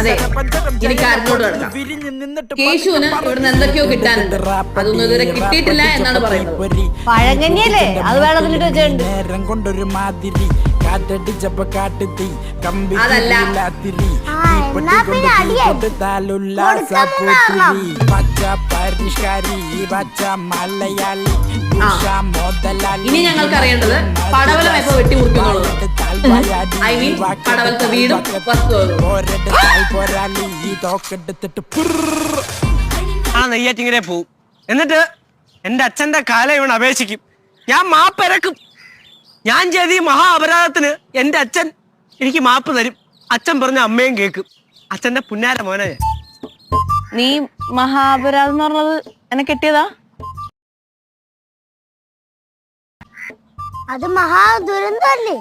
അതെ, ഇനി കാര്യങ്ങളോട് കിടക്കാം. കേശുവിന് ഇവിടുന്ന് എന്തൊക്കെയോ കിട്ടാനുണ്ട്, അതൊന്നും ഇതുവരെ കിട്ടിയിട്ടില്ല എന്നാണ് പറയുന്നത്. പഴങ്കഞ്ഞിയല്ലേ, അത് വെള്ളത്തിലിട്ട് വെച്ചിട്ടുണ്ട്. നേരം കൊണ്ടൊരു മാതിരി കാറ്റടിച്ചപ്പോ കാട്ടുതീ കമ്പി അതല്ല. പച്ച പരിഷ്കാരി പച്ച മലയാളി ഇനി ഞങ്ങൾക്ക് അറിയേണ്ടത് പടവലം എപ്പോ വെട്ടി മുറിക്കുന്നുള്ളത്. ഐ മീൻ പടവലത്തെ വീടും വസ്തുവും. ആ നെയ്യാറ്റിങ്ങനെ പോവും. എന്നിട്ട് എൻ്റെ അച്ഛൻ്റെ കാലം ഇവൻ അപേക്ഷിക്കും. ഞാൻ മാപ്പിരക്കും. ഞാൻ ചെയ്ത ഈ മഹാ അപരാധത്തിന് എൻ്റെ അച്ഛൻ എനിക്ക് മാപ്പ് തരും. അച്ഛൻ പറഞ്ഞ അമ്മയും കേൾക്കും. അച്ഛൻ്റെ പുന്നാര മോനെ. നീ മഹാപരാധം എന്ന് പറഞ്ഞത് എന്നെ കെട്ടിയതാ? അത് മഹാ ദുരന്തല്ലേ?